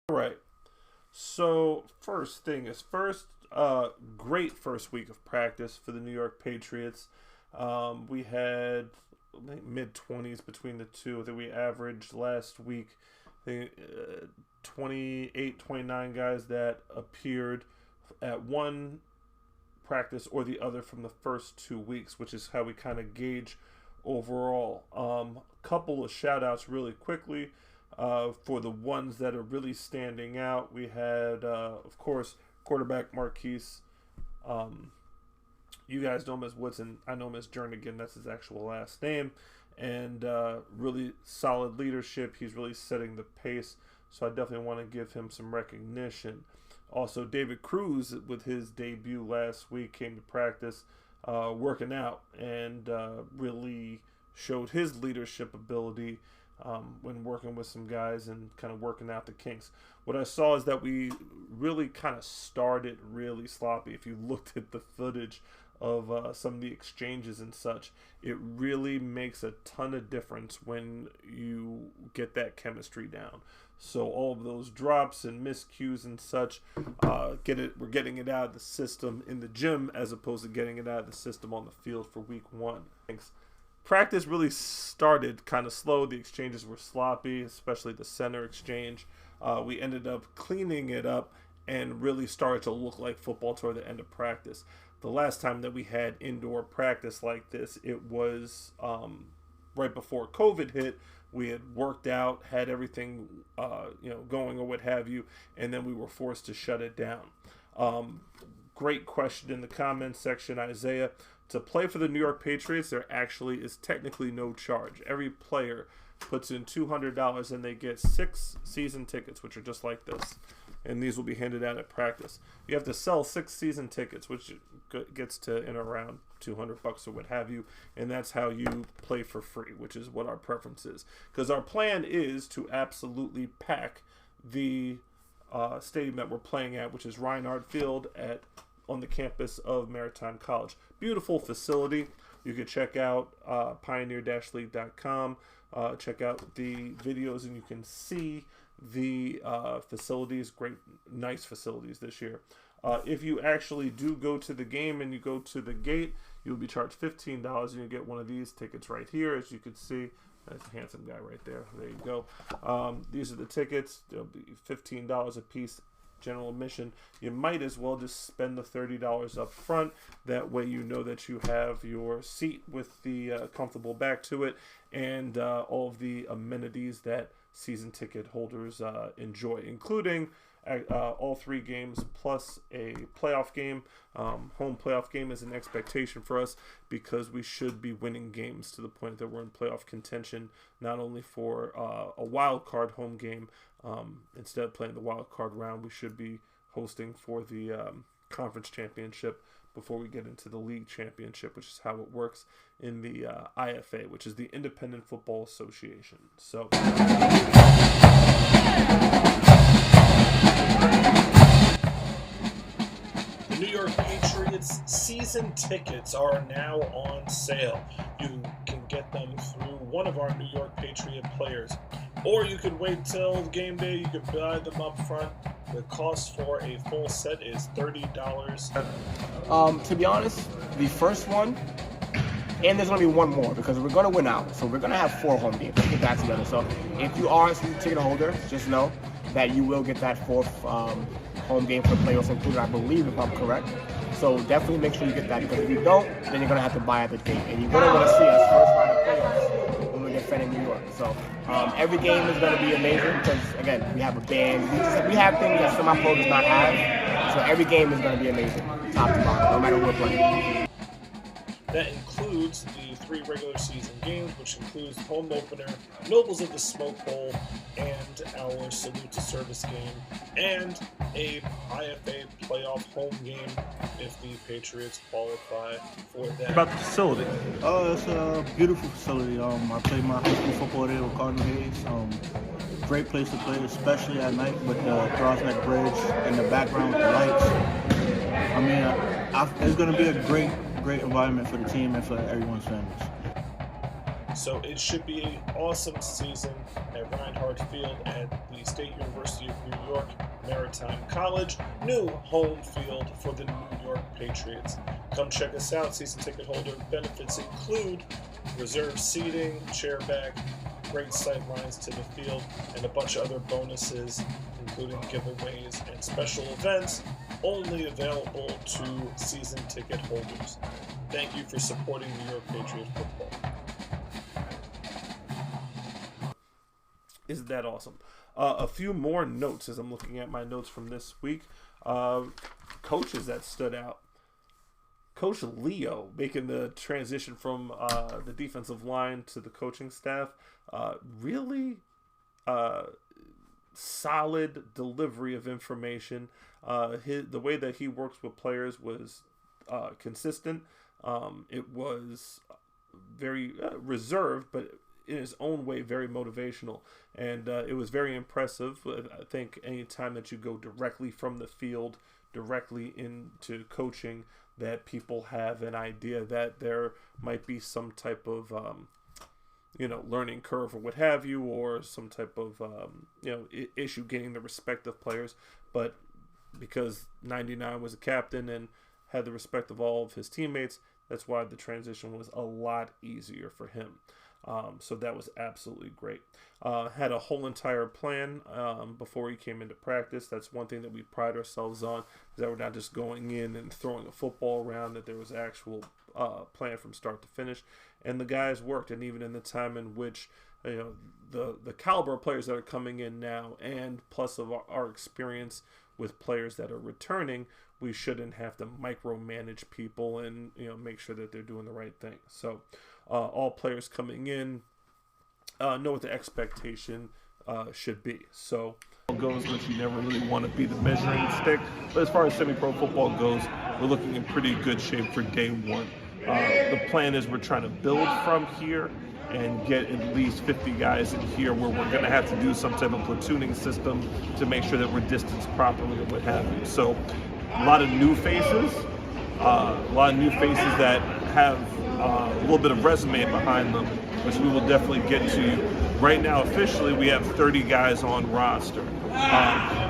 Right. So first thing is first, great first week of practice for the New York Patriots. We had mid 20s between the two. I think we averaged last week the 28, 29 guys that appeared at one practice or the other from the first 2 weeks, which is how we kind of gauge overall. Couple of shout outs really quickly. For the ones that are really standing out, we had, of course, quarterback Marquise. You guys know him as Woodson. I know him as Jernigan. That's his actual last name. And really solid leadership. He's really setting the pace. So I definitely want to give him some recognition. Also, David Cruz, with his debut last week, came to practice working out and really showed his leadership ability when working with some guys and kind of working out the kinks. What I saw is that we really kind of started really sloppy. If you looked at the footage of some of the exchanges and such, it really makes a ton of difference when you get that chemistry down. So all of those drops and miscues and such, we're getting it out of the system in the gym as opposed to getting it out of the system on the field for week one. Thanks. Practice really started kind of slow. The exchanges were sloppy, especially the center exchange. We ended up cleaning it up and really started to look like football toward the end of practice. The last time that we had indoor practice like this, it was right before COVID hit. We had worked out, had everything going or what have you, and then we were forced to shut it down. Great question in the comments section, Isaiah. To play for the New York Patriots, there actually is technically no charge. Every player puts in $200 and they get 6 season tickets, which are just like this. And these will be handed out at practice. You have to sell 6 season tickets, which gets to in around $200 or what have you. And that's how you play for free, which is what our preference is. Because our plan is to absolutely pack the stadium that we're playing at, which is Reinhardt Field on the campus of Maritime College. Beautiful facility. You can check out pioneer-league.com. Check out the videos and you can see the facilities. Great, nice facilities this year. If you actually do go to the game and you go to the gate, you'll be charged $15 and you get one of these tickets right here. As you can see, that's a handsome guy right there. There you go. These are the tickets. They'll be $15 a piece general admission, you might as well just spend the $30 up front. That way you know that you have your seat with the comfortable back to it, and all of the amenities that season ticket holders enjoy, including all 3 games plus a playoff game. Home playoff game is an expectation for us because we should be winning games to the point that we're in playoff contention, not only for a wild card home game. Instead of playing the wild card round, we should be hosting for the conference championship before we get into the league championship, which is how it works in the IFA, which is the Independent Football Association. So the New York Patriots season tickets are now on sale. You can get them through one of our New York Patriot players, or you could wait till game day. You could buy them up front. The cost for a full set is $30. To be honest, the first one, and there's going to be one more because we're going to win out. So we're going to have 4 home games. Let's get that together. So if you are a season ticket holder, just know that you will get that 4th home game for the playoffs included, I believe, if I'm correct. So definitely make sure you get that, because if you don't, then you're going to have to buy at the gate. And you're going to want to see us first round of playoffs when we get fed in New York. So every game is going to be amazing because, again, we have a band. We have things that semi-pro does not have. So every game is going to be amazing, top to bottom, no matter who we're playing. That includes the 3 regular season games, which includes the home opener, Nobles of the Smoke Bowl, and our Salute to Service game, and a IFA playoff home game if the Patriots qualify for that. about the facility. Oh, it's a beautiful facility. I played my high school football there with Cardinal Hayes. Great place to play, especially at night with the Crosneck Bridge in the background with the lights. I mean, it's going to be a great environment for the team and for everyone's families. So it should be an awesome season at Reinhardt Field at the State University of New York Maritime College. New home field for the New York Patriots. Come check us out. Season ticket holder benefits include reserved seating, chair back, great sight lines to the field, and a bunch of other bonuses, including giveaways and special events, only available to season ticket holders. Thank you for supporting New York Patriots football. Isn't that awesome? A few more notes as I'm looking at my notes from this week. Coaches that stood out. Coach Leo making the transition from the defensive line to the coaching staff. Really solid delivery of information. The way that he works with players was consistent. It was very reserved, but in his own way, very motivational. And it was very impressive. I think anytime that you go directly from the field, directly into coaching, that people have an idea that there might be some type of, learning curve or what have you, or some type of, issue getting the respect of players. But because 99 was a captain and had the respect of all of his teammates, that's why the transition was a lot easier for him. So that was absolutely great. Had a whole entire plan before he came into practice. That's one thing that we pride ourselves on, is that we're not just going in and throwing a football around, that there was actual plan from start to finish. And the guys worked, and even in the time in which the caliber of players that are coming in now, and plus of our experience with players that are returning, we shouldn't have to micromanage people and make sure that they're doing the right thing. So all players coming in know what the expectation should be. So goes, but you never really want to be the measuring stick. But as far as semi-pro football goes, we're looking in pretty good shape for day one. The plan is we're trying to build from here and get at least 50 guys in here, where we're going to have to do some type of platooning system to make sure that we're distanced properly and what have you. So a lot of new faces, that have a little bit of resume behind them, which we will definitely get to. Right now, officially, we have 30 guys on roster.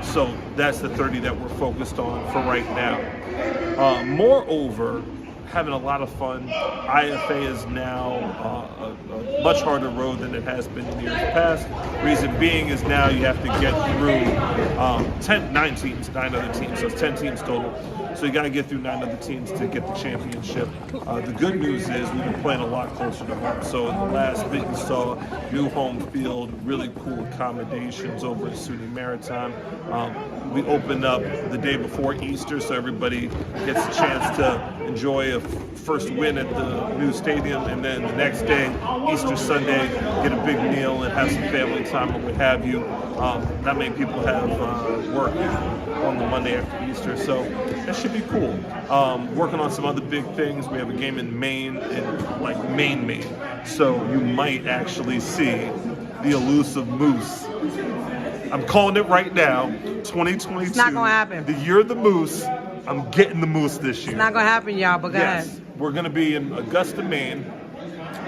So that's the 30 that we're focused on for right now. Moreover, having a lot of fun. IFA is now a much harder road than it has been in years past. Reason being is now you have to get through 9 other teams, so it's 10 teams total. So you got to get through 9 other teams to get the championship. The good news is we've been playing a lot closer to home. So in the last bit you saw new home field, really cool accommodations over at SUNY Maritime. We opened up the day before Easter, so everybody gets a chance to enjoy a first win at the new stadium, and then the next day, Easter Sunday, get a big meal and have some family time or what have you. Not many people have work on the Monday after Easter, so that should be cool. Working on some other big things. We have a game in Maine, Maine. So you might actually see the elusive moose. I'm calling it right now, 2022. It's not gonna happen. The year of the moose. I'm getting the moose this year. It's not gonna happen, y'all, but go ahead. We're gonna be in Augusta, Maine.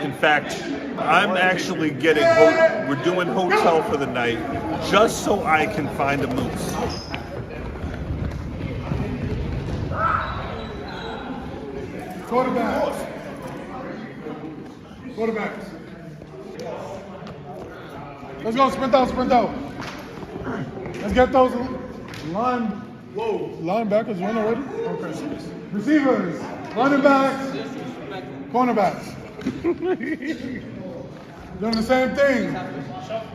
In fact, I'm actually we're doing hotel for the night just so I can find a moose. Quarterbacks. Let's go, sprint out. Let's get those linebackers run already? Okay. Receivers, running backs, cornerbacks. Doing the same thing.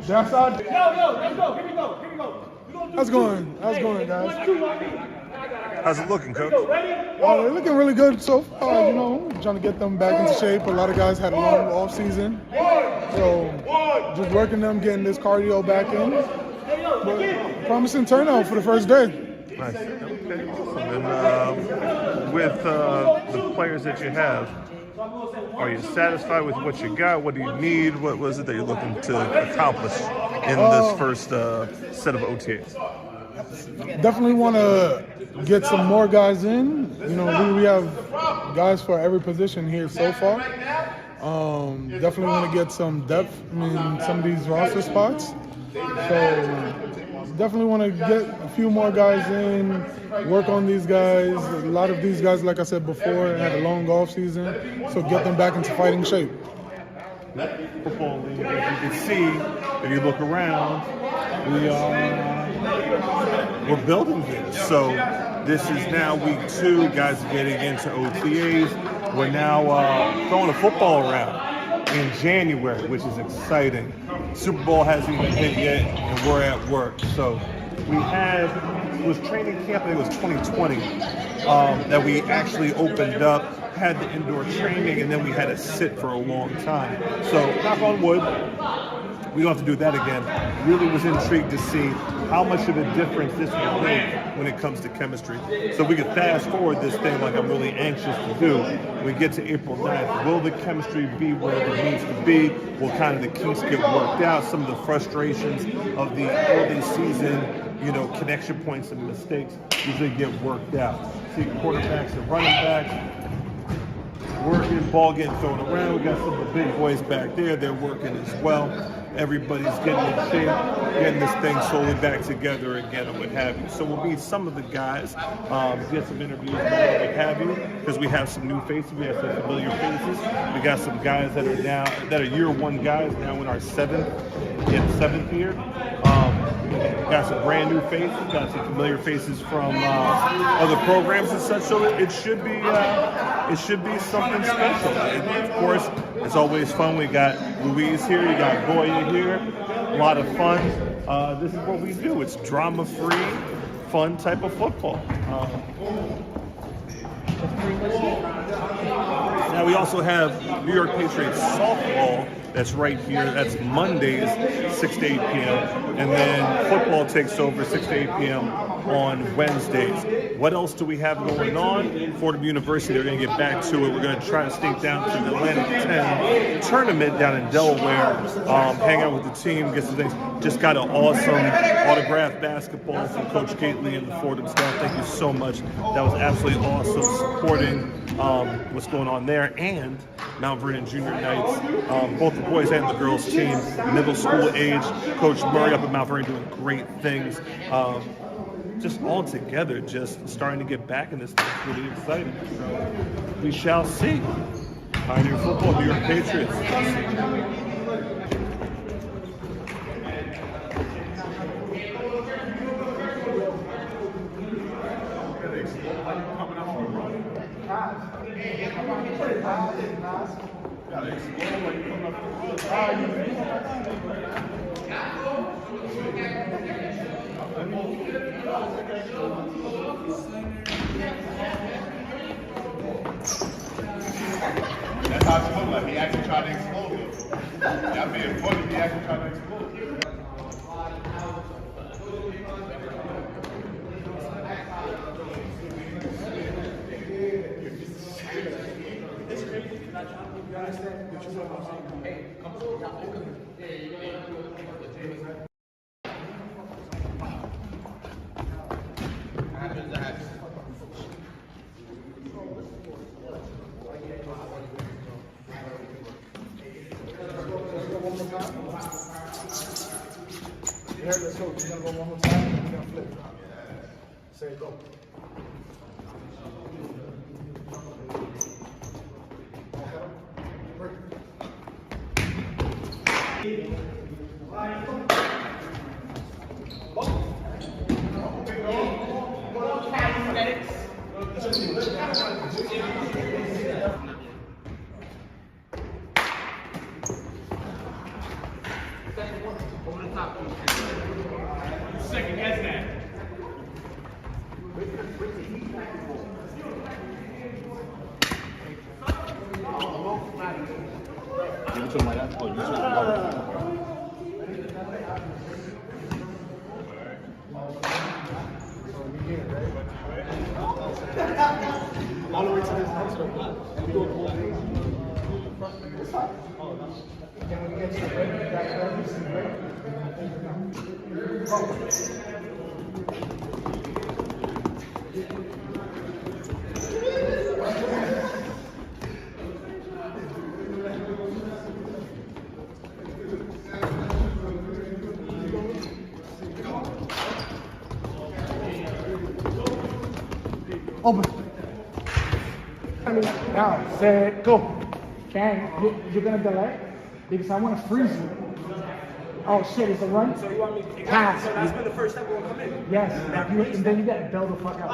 Left side. Let's go. Here we go. How's it going, guys? How's it looking, Coach? They're looking really good so far, trying to get them back into shape. A lot of guys had a long off season. So just working them, getting this cardio back in. But promising turnout for the first day. Nice. Okay. And with the players that you have, are you satisfied with what you got? What do you need? What was it that you're looking to accomplish in this first set of OTAs? Definitely want to get some more guys in. We have guys for every position here so far. Definitely want to get some depth in some of these roster spots. So definitely want to get a few more guys in, work on these guys. A lot of these guys, like I said before, had a long off season, so get them back into fighting shape. Football league, as you can see, if you look around, we're building this. So this is now week 2. Guys are getting into OTAs. We're now throwing a football around in January, which is exciting. Super Bowl hasn't even hit yet, and we're at work. So it was training camp, I think it was 2020, that we actually opened up, had the indoor training, and then we had to sit for a long time. So knock on wood, we don't have to do that again. Really was intrigued to see how much of a difference this will make when it comes to chemistry. So we could fast forward this thing like I'm really anxious to do. When we get to April 9th, will the chemistry be where it needs to be? Will kind of the kinks get worked out? Some of the frustrations of the early season, connection points and mistakes usually get worked out. See quarterbacks and running backs working, ball getting thrown around. We got some of the big boys back there. They're working as well. Everybody's getting in shape, getting this thing slowly back together again and what have you. So we'll meet some of the guys, get some interviews and what have you, because we have some new faces, we have some familiar faces. We got some guys that are year 1 guys now in our 7th year. Got some brand new faces, got some familiar faces from other programs and such. So it should be something special. And of course, it's always fun. We got Louise here, you got Goya here. A lot of fun. This is what we do. It's drama-free, fun type of football. Now we also have New York Patriots softball. That's right here. That's Mondays, 6 to 8 p.m. And then football takes over 6 to 8 p.m. on Wednesdays. What else do we have going on? Fordham University, they're going to get back to it. We're going to try to sneak down to the Atlantic 10 tournament down in Delaware, hang out with the team, get some things. Just got an awesome autographed basketball from Coach Gately and the Fordham staff. Thank you so much. That was absolutely awesome, supporting what's going on there. And Mount Vernon Junior Knights, both the boys and the girls team, middle school age. Coach Murray up at Mount Vernon doing great things. just all together, just starting to get back in this thing. It's really exciting. We shall see. Pioneer football, New York Patriots. That's how it looked like. He actually tried to explode me. Y'all being funny, he actually tried to explode me. You heard this coach. You're gonna go one more time and you're gonna flip. Say go. Second, guess that. All the way to this house. And do it. And when you get to the break, back there, you see the break. Open. Now, set, go. You're gonna delay because I want to freeze you. Oh shit, it's a run? So you want me to pass? So that's when the first step will come in. Yes, and then you gotta bail the fuck out.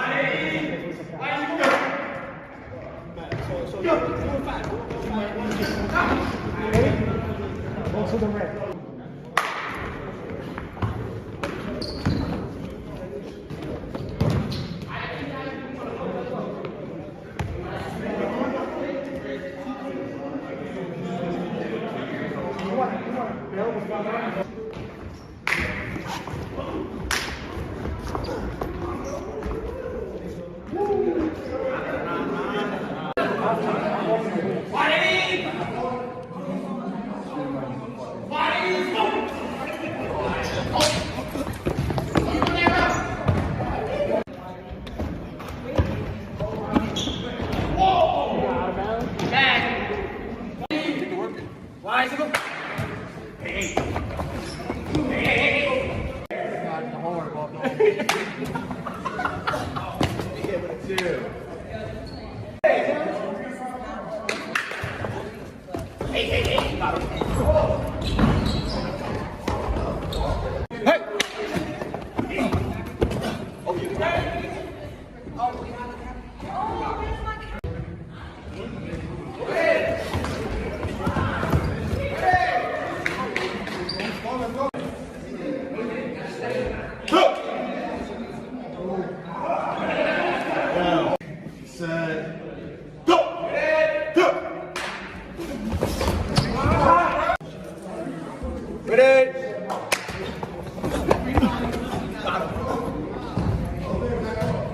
So you're doing fine. Go to the red.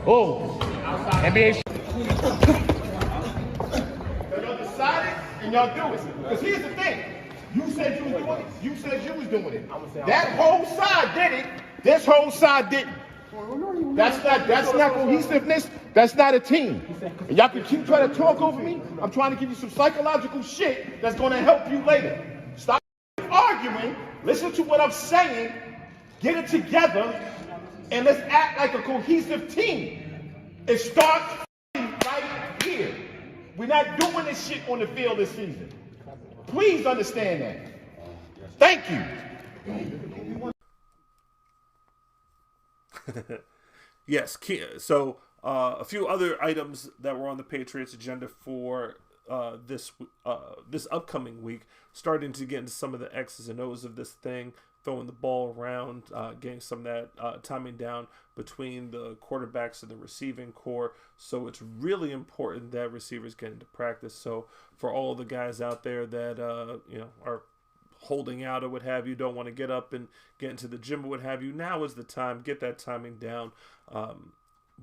Oh, NBA. Y'all decided and y'all do it. Because here's the thing. You said you was doing it. You said you was doing it. That whole side did it. This whole side didn't. That's not cohesiveness. That's not a team. And y'all can keep trying to talk over me. I'm trying to give you some psychological shit that's going to help you later. Stop arguing. Listen to what I'm saying. Get it together. And let's act like a cohesive team. It starts right here. We're not doing this shit on the field this season. Please understand that. Thank you. Yes. So a few other items that were on the Patriots agenda for this upcoming week, starting to get into some of the X's and O's of this thing, throwing the ball around, getting some of that timing down between the quarterbacks and the receiving core. So it's really important that receivers get into practice. So for all the guys out there that are holding out or what have you, don't want to get up and get into the gym or what have you, now is the time. Get that timing down.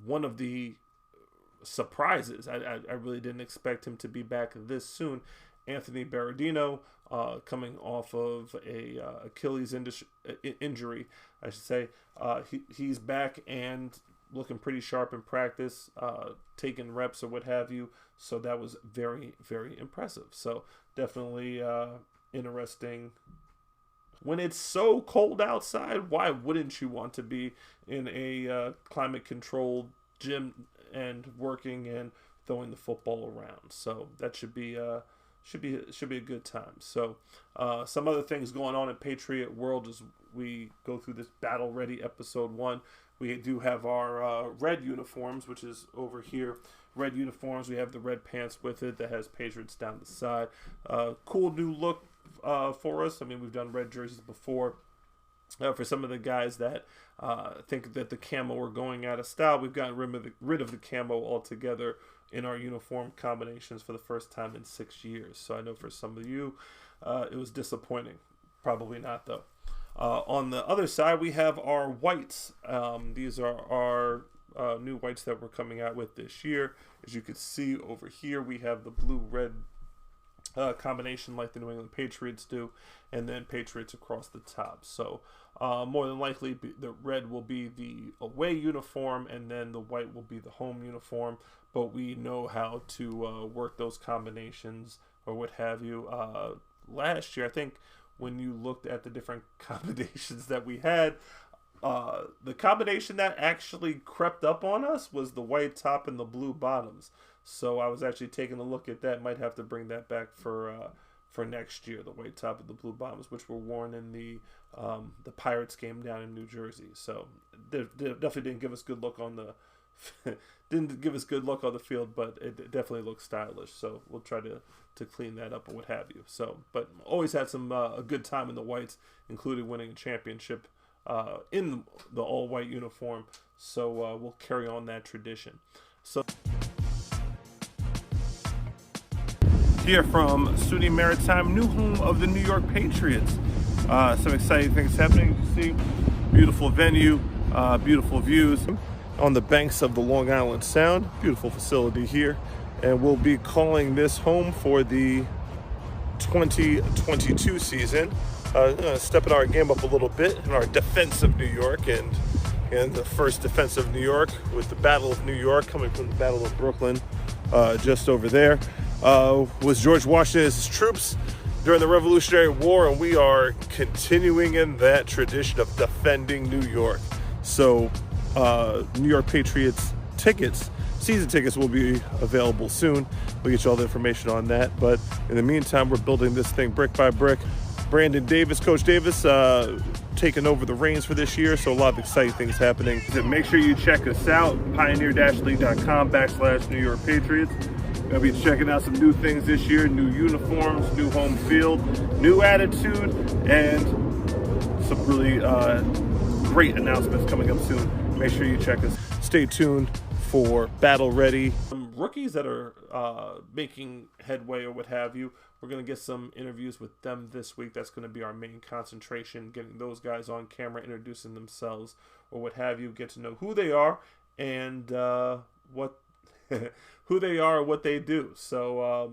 One of the surprises, I really didn't expect him to be back this soon, Anthony Baradino, coming off of a Achilles injury, I should say. He's back and looking pretty sharp in practice, taking reps or what have you. So that was very, very impressive. So definitely interesting. When it's so cold outside, why wouldn't you want to be in a climate-controlled gym and working and throwing the football around? So that should be a good time. So some other things going on in Patriot world as we go through this Battle Ready episode 1. We do have our red uniforms, which is over here. Red uniforms. We have the red pants with it that has Patriots down the side. Cool new look for us. I mean, we've done red jerseys before. For some of the guys that think that the camo are going out of style, we've gotten rid of the camo altogether in our uniform combinations for the first time in 6 years. So I know for some of you, it was disappointing. Probably not, though. On the other side, we have our whites. These are our new whites that we're coming out with this year. As you can see over here, we have the blue-red combination like the New England Patriots do, and then Patriots across the top. So more than likely the red will be the away uniform and then the white will be the home uniform, but we know how to work those combinations or what have you. Last year, I think when you looked at the different combinations that we had, the combination that actually crept up on us was the white top and the blue bottoms. So I was actually taking a look at that. Might have to bring that back for next year. The white top and the blue bottoms, which were worn in the Pirates game down in New Jersey. So they definitely didn't give us good look on the field, but it definitely looks stylish. So we'll try to clean that up or what have you. So, but always had some a good time in the whites, including winning a championship in the all white uniform. So we'll carry on that tradition. So. Here from SUNY Maritime, new home of the New York Patriots. Some exciting things happening. You see, beautiful venue, beautiful views on the banks of the Long Island Sound. Beautiful facility here, and we'll be calling this home for the 2022 season. Stepping our game up a little bit in our defense of New York, and the first defense of New York with the Battle of New York coming from the Battle of Brooklyn, just over there. Was George Washington's troops during the Revolutionary War, and we are continuing in that tradition of defending New York. So New York Patriots tickets, season tickets, will be available soon. We'll get you all the information on that, but in the meantime, we're building this thing brick by brick. Brandon Davis, Coach Davis, taking over the reins for this year, so a lot of exciting things happening. So make sure you check us out, pioneer-league.com/New York Patriots. We'll be checking out some new things this year, new uniforms, new home field, new attitude, and some really great announcements coming up soon. Make sure you check us. Stay tuned for Battle Ready. Some rookies that are making headway or what have you. We're going to get some interviews with them this week. That's going to be our main concentration, getting those guys on camera, introducing themselves or what have you, get to know who they are and what who they are and what they do. So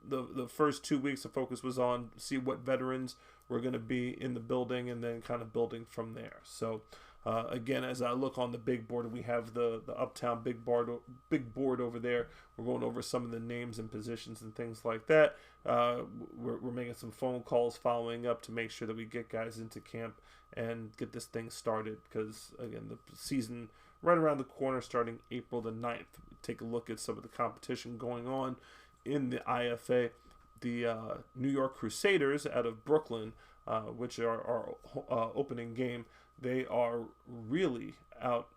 the first 2 weeks, the focus was on see what veterans were going to be in the building and then kind of building from there. So Again, as I look on the big board, we have the Uptown big board over there. We're going over some of the names and positions and things like that. We're making some phone calls following up to make sure that we get guys into camp and get this thing started, because, again, the season right around the corner, starting April the 9th. Take a look at some of the competition going on in the IFA. The New York Crusaders out of Brooklyn, which are our opening game, they are really out.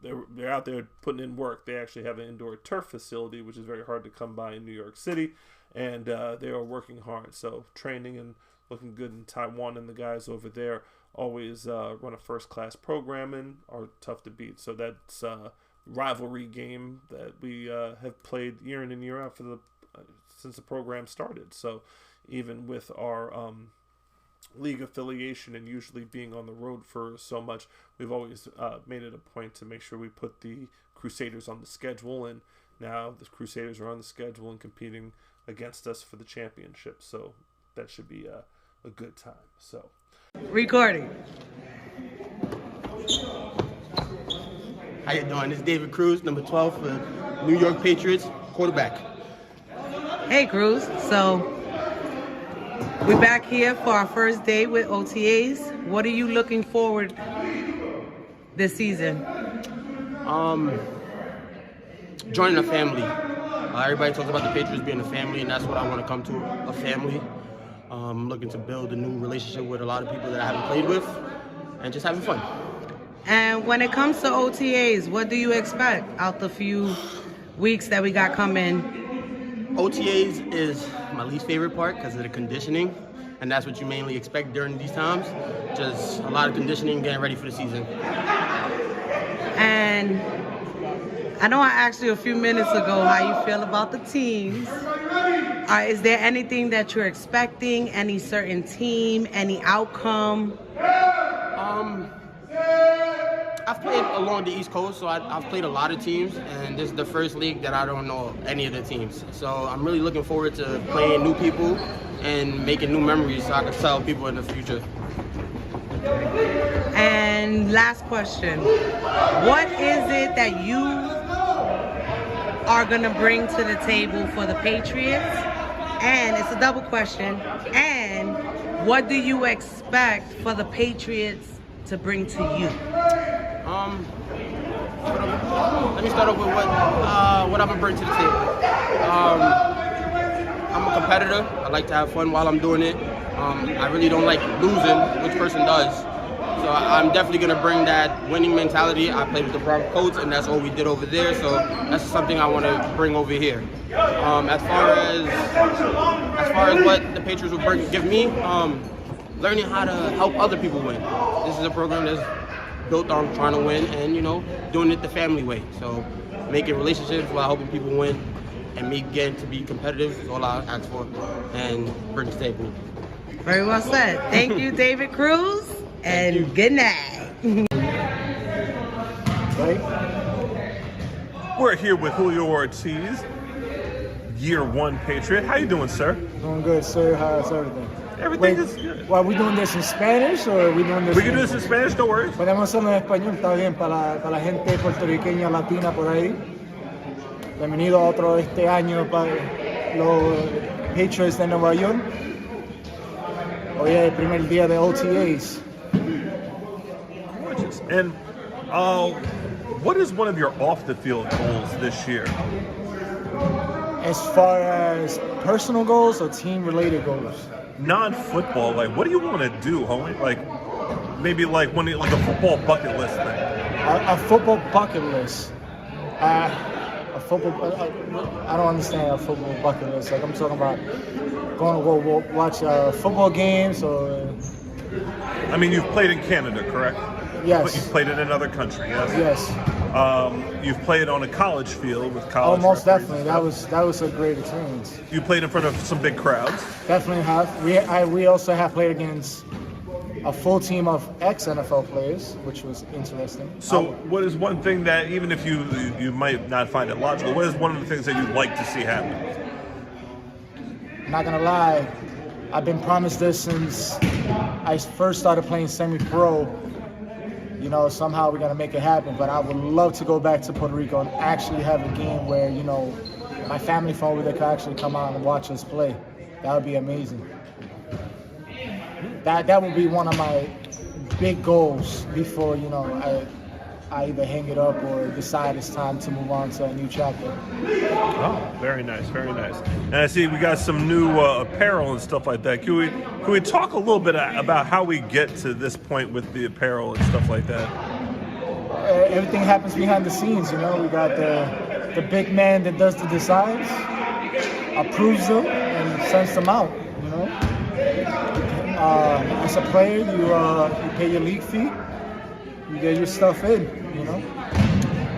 They're out there putting in work. They actually have an indoor turf facility, which is very hard to come by in New York City, and they are working hard. So training and looking good in Taiwan, and the guys over there always run a first-class program and are tough to beat. So that's a rivalry game that we have played year in and year out since the program started. So even with our league affiliation and usually being on the road for so much, we've always made it a point to make sure we put the Crusaders on the schedule, and now the Crusaders are on the schedule and competing against us for the championship. So that should be a good time. So Recording. How you doing? This is David Cruz, number 12 for New York Patriots, quarterback. Hey, Cruz. So we're back here for our first day with OTAs. What are you looking forward this season? Joining a family. Everybody talks about the Patriots being a family, and that's what I want to come to, a family. Looking to build a new relationship with a lot of people that I haven't played with, and just having fun. And when it comes to OTAs, what do you expect out the few weeks that we got coming? OTAs is my least favorite part because of the conditioning, and that's what you mainly expect during these times. Just a lot of conditioning, getting ready for the season. And I know I asked you a few minutes ago how you feel about the teams. Is there anything that you're expecting? Any certain team? Any outcome? I've played along the East Coast, so I've played a lot of teams, and this is the first league that I don't know any of the teams. So I'm really looking forward to playing new people and making new memories so I can tell people in the future. And last question, what is it that you are going to bring to the table for the Patriots? And it's a double question. And what do you expect for the Patriots to bring to you? Let me start off with what I'm going to bring to the table. I'm a competitor. I like to have fun while I'm doing it. I really don't like losing, which person does. So I'm definitely going to bring that winning mentality. I played with the Bronco Colts, and that's all we did over there. So that's something I want to bring over here. As far as what the Patriots will give me, learning how to help other people win. This is a program that's built on trying to win and, doing it the family way. So making relationships while helping people win and me getting to be competitive is all I ask for and bring to the table. Very well said. Thank you, David Cruz, and good night. We're here with Julio Ortiz, year one Patriot. How you doing, sir? Doing good, sir. How's everything? Everything is good. Well, are we doing this in Spanish or are we doing this? We can do this in Spanish, no worries. Podemos hacerlo en español, está bien, para la gente puertorriqueña, latina por ahí. Bienvenido a otro año para los Patriots de Nueva York. Hoy es el primer día de OTAs. Gorgeous. And what is one of your off-the-field goals this year? As far as personal goals or team-related goals? Non-football, what do you want to do, homie? Maybe a football bucket list thing. A football bucket list. I don't understand a football bucket list. I'm talking about going to go watch football games or. I mean, you've played in Canada, correct? Yes. But you've played in another country, yes? Yes. You've played on a college field with college. Oh, most referees. definitely. That was a great experience. You played in front of some big crowds. Definitely have. We also have played against a full team of ex-NFL players, which was interesting. So, what is one thing that, even if you might not find it logical, what is one of the things that you'd like to see happen? Not gonna lie, I've been promised this since I first started playing semi-pro you know, somehow we got to make it happen. But I would love to go back to Puerto Rico and actually have a game where, you know, my family from over there could actually come out and watch us play. That would be amazing. That would be one of my big goals before, you know, I either hang it up or decide it's time to move on to a new chapter. Oh, very nice, very nice. And I see we got some new apparel and stuff like that. Can we talk a little bit about how we get to this point with the apparel and stuff like that? Everything happens behind the scenes, you know. We got the big man that does the designs, approves them, and sends them out, you know. As a player, you pay your league fee, you get your stuff in, you know.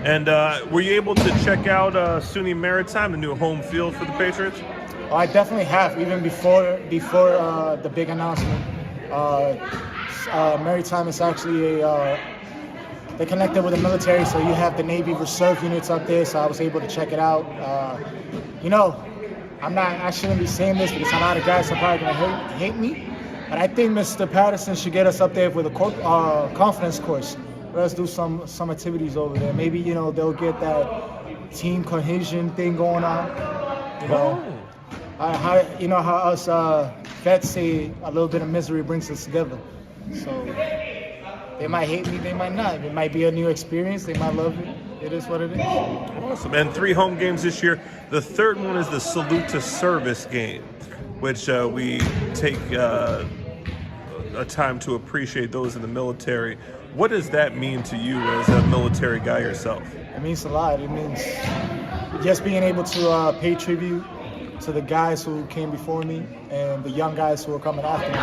And were you able to check out SUNY Maritime, the new home field for the Patriots? Oh, I definitely have, even before the big announcement. Maritime is actually they connected with the military, so you have the Navy Reserve units up there, so I was able to check it out. You know, I shouldn't be saying this because a lot of guys are probably gonna hate me, but I think Mr. Patterson should get us up there with a confidence course. Let's do some activities over there. Maybe, you know, they'll get that team cohesion thing going on. You know, you know how us vets say a little bit of misery brings us together. So they might hate me, they might not. It might be a new experience. They might love it. It is what it is. Awesome. And 3 home games this year. The third one is the Salute to Service game, which we take a time to appreciate those in the military. What does that mean to you as a military guy yourself? It means a lot. It means just being able to pay tribute to the guys who came before me and the young guys who are coming after me.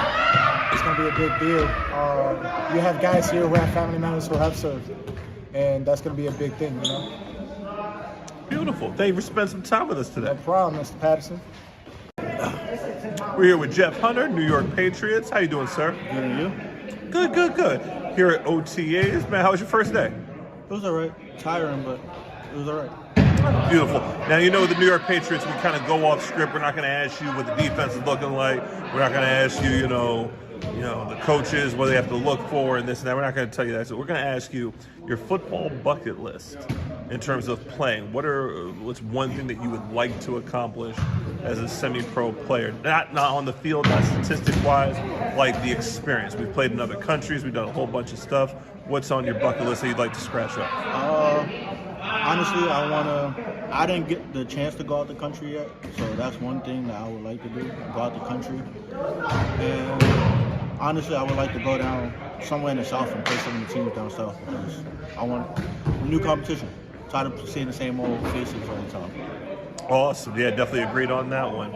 It's going to be a big deal. You have guys here who have family members who have served, and that's going to be a big thing, you know? Beautiful. Thank you for spending some time with us today. No problem, Mr. Patterson. We're here with Jeff Hunter, New York Patriots. How you doing, sir? Good, and you? Good, good, good. Here at OTAs. Man, how was your first day? It was all right. Tiring, but it was all right. Beautiful. Now, you know, the New York Patriots, we kind of go off script. We're not going to ask you what the defense is looking like. We're not going to ask you, you know, the coaches, what they have to look for and this and that. We're not going to tell you that. So we're going to ask you your football bucket list in terms of playing. What's one thing that you would like to accomplish as a semi-pro player? Not on the field, not statistic-wise, like the experience. We've played in other countries. We've done a whole bunch of stuff. What's on your bucket list that you'd like to scratch up? Honestly, I didn't get the chance to go out the country yet, so that's one thing that I would like to do, go out the country. And honestly, I would like to go down somewhere in the South and play some of the teams down South because I want new competition. Tired of seeing the same old faces all the time. Awesome. Yeah, definitely agreed on that one.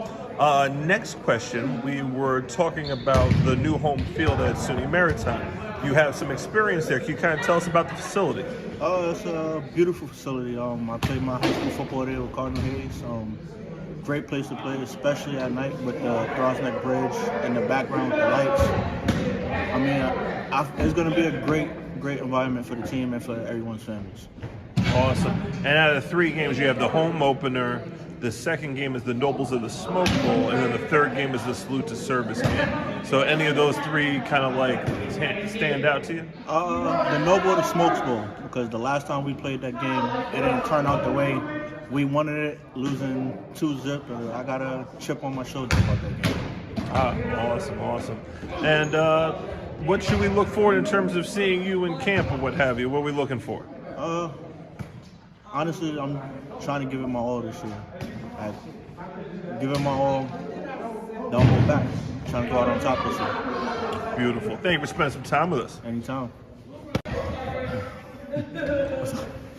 Next question, we were talking about the new home field at SUNY Maritime. You have some experience there. Can you kind of tell us about the facility? It's a beautiful facility. I played my high school football there with Cardinal Hayes. Great place to play, especially at night with the Cruz Bridge in the background with the lights. I mean, it's going to be a great environment for the team and for everyone's families. Awesome. And out of the 3 games, you have the home opener, the second game is the Nobles of the Smoke Bowl, and then the third game is the Salute to Service game. So any of those 3 kind of like stand out to you? The Noble of the Smoke Bowl, because the last time we played that game, it didn't turn out the way we wanted it, losing 2-0. I got a chip on my shoulder about that game. Awesome. And what should we look for in terms of seeing you in camp or what have you? What are we looking for? Honestly, I'm trying to give it my all this year. Give it my all, don't hold back. I'm trying to go out on top this year. Beautiful. Thank you for spending some time with us. Anytime.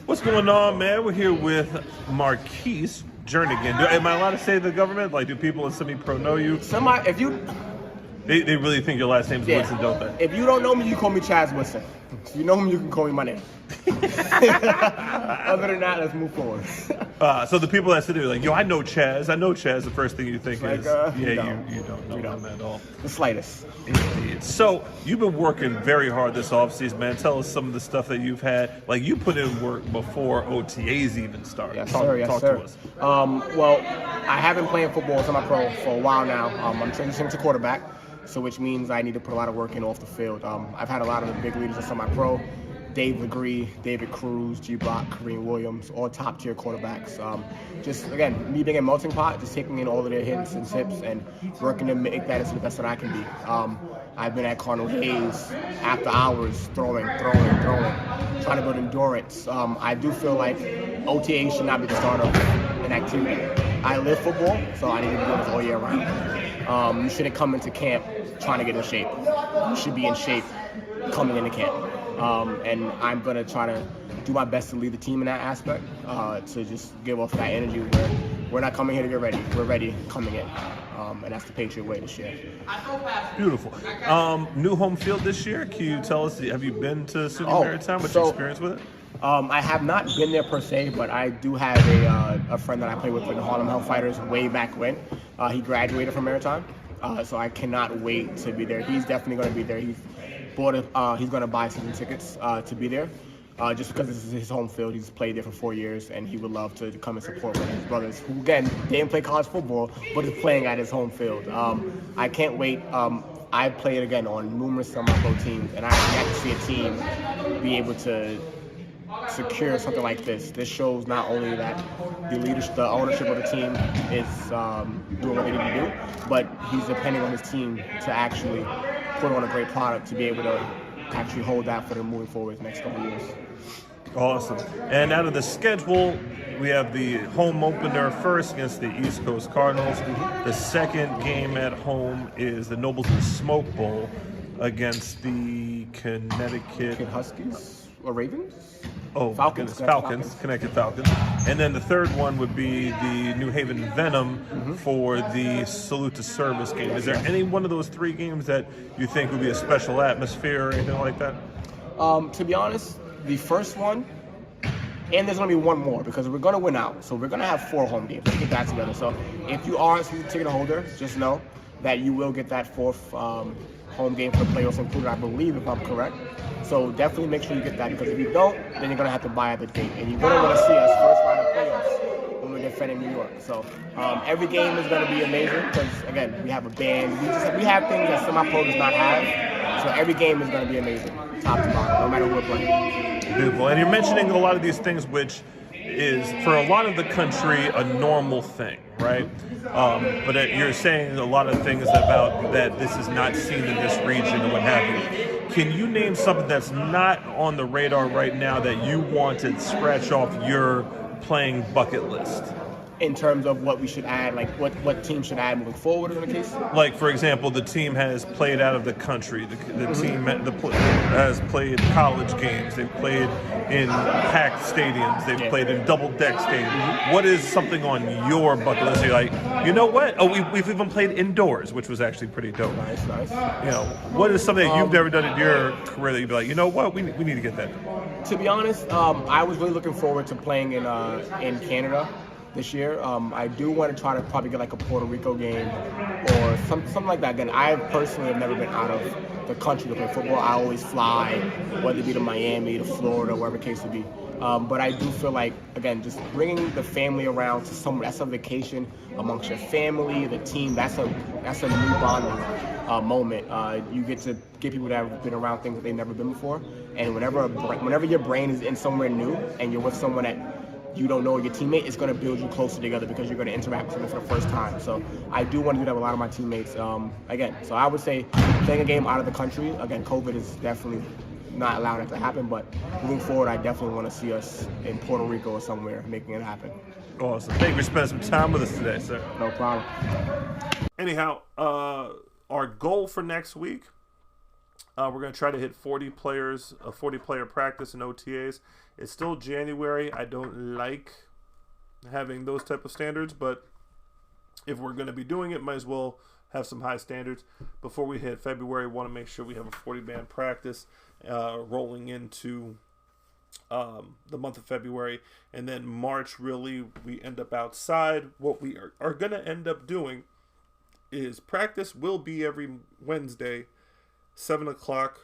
What's going on, man? We're here with Marquise Jernigan. Am I allowed to say the government? Like, do people in semi-pro know you? If you... They really think your last name's Woodson, don't they? If you don't know me, you call me Chaz Woodson. If you know me, you can call me my name. Other than that, let's move forward. So the people that sit there like, yo, I know Chaz. The first thing you think is, you don't know him at all. The slightest. Indeed. So you've been working very hard this offseason, man. Tell us some of the stuff that you've had. Like, you put in work before OTAs even started. Yes, Talk sir. to us. Well, I have been playing football semi-pro for a while now. I'm transitioning to quarterback, so which means I need to put a lot of work in off the field. I've had a lot of the big leaders in semi-pro Dave Legree, David Cruz, G. Block, Kareem Williams, all top-tier quarterbacks. Just, again, me being a melting pot, just taking in all of their hints and tips and working to make that into the best that I can be. I've been at Cardinal Hayes after hours, throwing, trying to build endurance. I do feel like OTA should not be the start of an activity. I live football, so I need to be doing this all year round. You shouldn't come into camp trying to get in shape. You should be in shape coming into camp. And I'm going to try to do my best to lead the team in that aspect, to just give off that energy where we're not coming here to get ready. We're ready coming in. And that's the Patriot way this year. Beautiful. New home field this year. Can you tell us, have you been to SUNY Maritime? What's your experience with it? I have not been there per se, but I do have a friend that I played with the Harlem Hellfighters way back when. He graduated from Maritime, so I cannot wait to be there. He's definitely going to be there. He's going to buy season tickets to be there, just because this is his home field. He's played there for 4 years, and he would love to come and support one of his brothers, who again didn't play college football, but is playing at his home field. I can't wait. I played again on numerous semi-pro teams, and I got to see a team be able to secure something like this. This shows not only that the leadership, the ownership of the team is doing what they need to do, but he's depending on his team to actually put on a great product to be able to actually hold that for them moving forward the next couple of years. Awesome. And out of the schedule, we have the home opener first against the East Coast Cardinals. The second game at home is the Nobles and Smoke Bowl against the Connecticut Huskies or Ravens? Oh, Falcons. Falcons, Connecticut Falcons. And then the third one would be the New Haven Venom for the Salute to Service game. Is there any one of those three games that you think would be a special atmosphere or anything like that? To be honest, the first one, and there's going to be one more because we're going to win out. So we're going to have 4 home games. Let's get that together. So if you are a season ticket holder, just know that you will get that 4th home game for the playoffs included, I believe, if I'm correct. So definitely make sure you get that, because if you don't, then you're going to have to buy at the gate. And you're going to want to see us first round of playoffs when we're defending New York. So every game is going to be amazing because, again, we have a band. We have things that semi-pro does not have. So every game is going to be amazing, top to bottom, no matter who we're playing. Beautiful. And you're mentioning a lot of these things, which is, for a lot of the country, a normal thing, right? But you're saying a lot of things about that this is not seen in this region and what have you. Can you name something that's not on the radar right now that you want to scratch off your playing bucket list? In terms of what we should add, like what team should add moving forward in the case? Like, for example, the team has played out of the country. The team has played college games. They've played in packed stadiums. They've played in double-deck stadiums. What is something on your bucket list? You're like, you know what? Oh, we've even played indoors, which was actually pretty dope. Nice. You know, what is something that you've never done in your career that you'd be like, you know what? We need to get that done? To be honest, I was really looking forward to playing in Canada this year. I do want to try to probably get like a Puerto Rico game or something like that. Again, I personally have never been out of the country to play football. I always fly, whether it be to Miami, to Florida, wherever the case would be. But I do feel like, again, just bringing the family around to somewhere, that's a vacation amongst your family, the team. That's a new bonding moment. You get to get people that have been around things that they've never been before. And whenever your brain is in somewhere new and you're with someone that you don't know your teammate, it's going to build you closer together because you're going to interact with them for the first time. So I do want to do that with a lot of my teammates. Again, so I would say playing a game out of the country, again, COVID is definitely not allowing that to happen, but moving forward, I definitely want to see us in Puerto Rico or somewhere making it happen. Awesome. Thank you for spending some time with us today, sir. No problem. Anyhow, our goal for next week, we're going to try to hit 40 players, a 40-player practice and OTAs. It's still January. I don't like having those type of standards, but if we're going to be doing it, might as well have some high standards. Before we hit February, we want to make sure we have a 40-man practice rolling into the month of February. And then March, really, we end up outside. What we are going to end up doing is practice will be every Wednesday, 7 o'clock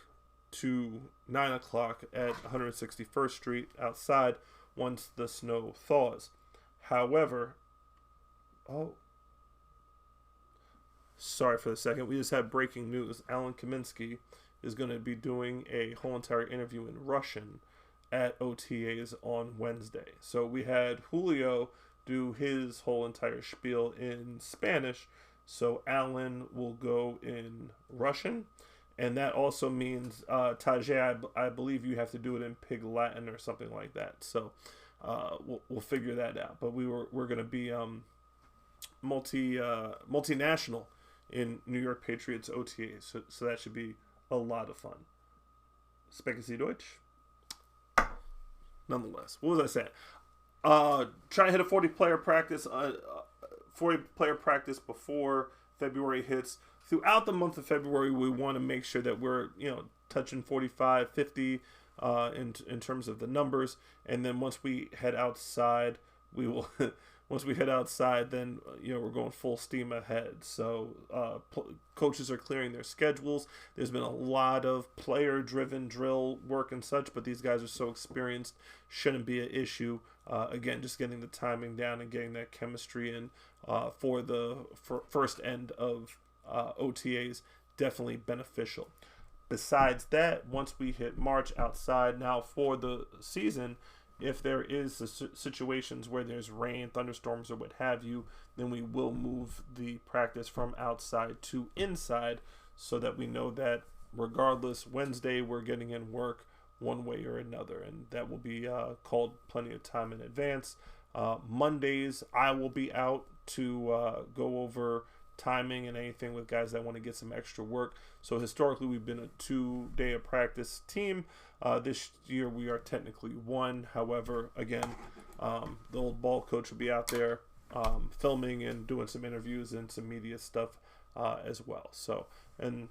to 9 o'clock at 161st Street outside once the snow thaws. However, sorry for the second. We just had breaking news. Alan Kaminsky is going to be doing a whole entire interview in Russian at OTAs on Wednesday. So we had Julio do his whole entire spiel in Spanish. So Alan will go in Russian. And that also means, Tajay, I believe you have to do it in Pig Latin or something like that. So we'll figure that out. But we're going to be multinational in New York Patriots OTAs. So that should be a lot of fun. Sprechen Sie Deutsch? Nonetheless, what was I saying? Trying to hit a 40-player practice, 40-player practice before February hits. Throughout the month of February, we want to make sure that we're, touching 45, 50 in terms of the numbers. And then once we head outside, we will. Once we head outside, then we're going full steam ahead. So coaches are clearing their schedules. There's been a lot of player-driven drill work and such, but these guys are so experienced, shouldn't be an issue. Again, just getting the timing down and getting that chemistry in for the first end of OTAs, definitely beneficial. Besides that, once we hit March outside, now for the season, if there is situations where there's rain, thunderstorms, or what have you, then we will move the practice from outside to inside so that we know that regardless, Wednesday we're getting in work one way or another, and that will be called plenty of time in advance. Mondays, I will be out to go over timing and anything with guys that want to get some extra work. So historically, we've been a 2-day of practice team. This year, we are technically one. However, again, the old ball coach will be out there filming and doing some interviews and some media stuff as well. So, and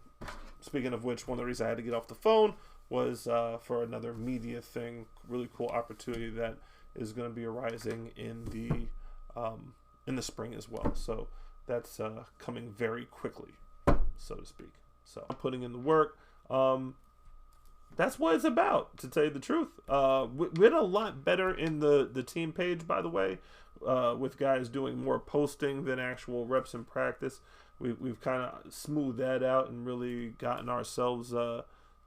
speaking of which, one of the reasons I had to get off the phone was for another media thing, really cool opportunity that is going to be arising in the spring as well. So that's coming very quickly, so to speak. So I'm putting in the work. That's what it's about, to tell you the truth. We're a lot better in the team page, by the way, with guys doing more posting than actual reps in practice. We've kind of smoothed that out and really gotten ourselves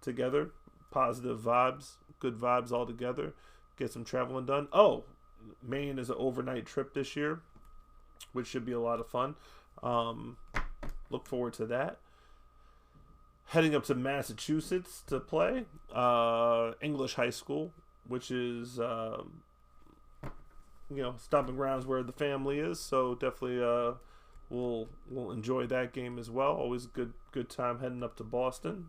together. Positive vibes, good vibes all together. Get some traveling done. Oh, Maine is an overnight trip this year, which should be a lot of fun. Look forward to that. Heading up to Massachusetts to play English high school, which is stomping grounds where the family is. So definitely we'll enjoy that game as well. Always good time heading up to Boston,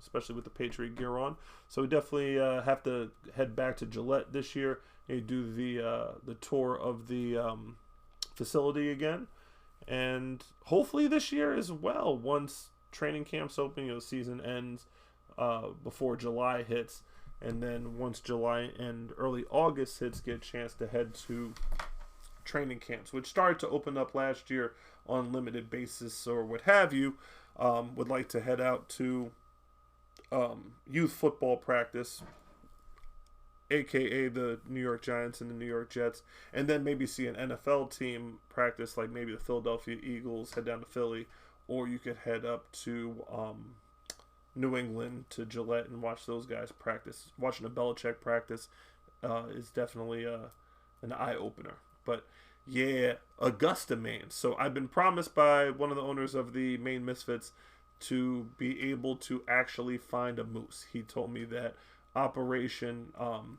especially with the Patriot gear on. So we definitely have to head back to Gillette this year and do the tour of the facility again, and hopefully this year as well, once training camps open, season ends before July hits, and then once July and early August hits, get a chance to head to training camps, which started to open up last year on limited basis or what have you. Would like to head out to youth football practice, aka the New York Giants and the New York Jets, and then maybe see an NFL team practice, like maybe the Philadelphia Eagles, head down to Philly, or you could head up to New England to Gillette and watch those guys practice. Watching a Belichick practice is definitely an eye-opener. But yeah, Augusta, Maine. So I've been promised by one of the owners of the Maine Misfits to be able to actually find a moose. He told me that operation, I'm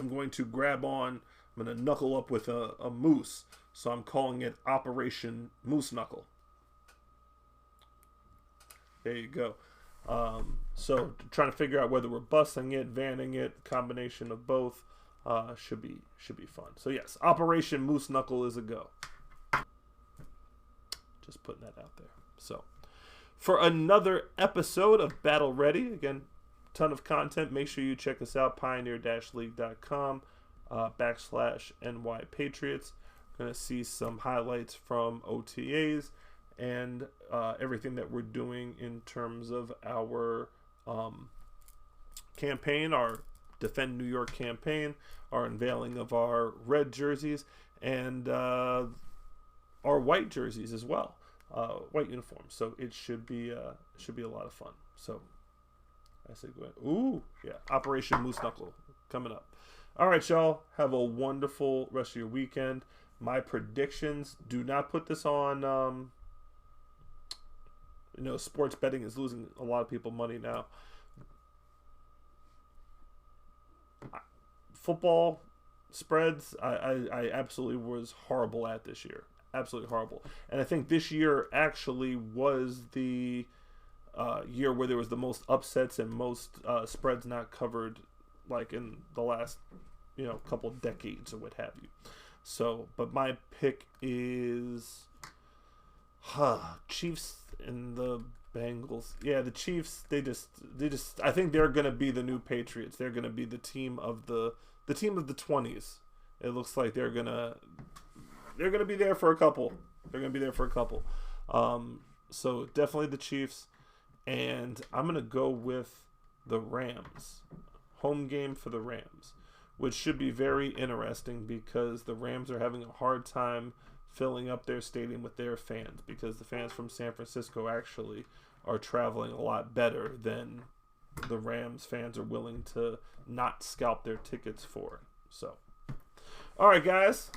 going to grab on, I'm going to knuckle up with a moose. So I'm calling it Operation Moose Knuckle. There you go. So trying to figure out whether we're busing it, vanning it, combination of both, should be fun. So yes, Operation Moose Knuckle is a go. Just putting that out there. So for another episode of Battle Ready, again, ton of content. Make sure you check us out, pioneer-league.com /NY Patriots. Going to see some highlights from OTAs and everything that we're doing in terms of our campaign, our Defend New York campaign, our unveiling of our red jerseys, and our white jerseys as well, white uniforms. So it should be a lot of fun. So I say go ahead. Ooh, yeah. Operation Moose Knuckle coming up. All right, y'all. Have a wonderful rest of your weekend. My predictions, do not put this on. Sports betting is losing a lot of people money now. Football spreads, I absolutely was horrible at this year. Absolutely horrible. And I think this year actually was the year where there was the most upsets and most spreads not covered, like in the last couple decades or what have you. So, but my pick is Chiefs and the Bengals. Yeah, the Chiefs, they just I think they're going to be the new Patriots. They're going to be the team of the 20s. It looks like they're going to be there for a couple. They're going to be there for a couple. So definitely the Chiefs, and I'm going to go with the Rams. Home game for the Rams, which should be very interesting because the Rams are having a hard time filling up their stadium with their fans, because the fans from San Francisco actually are traveling a lot better than the Rams fans are willing to not scalp their tickets for. So, all right, guys.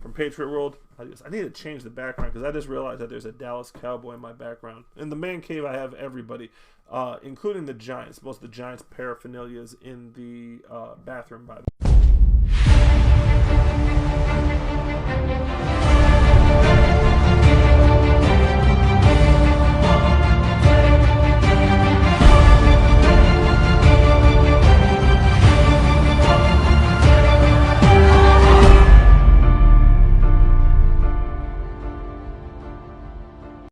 From Patriot World, I need to change the background because I just realized that there's a Dallas Cowboy in my background. In the man cave, I have everybody, including the Giants. Most of the Giants' paraphernalia is in the bathroom, by the way.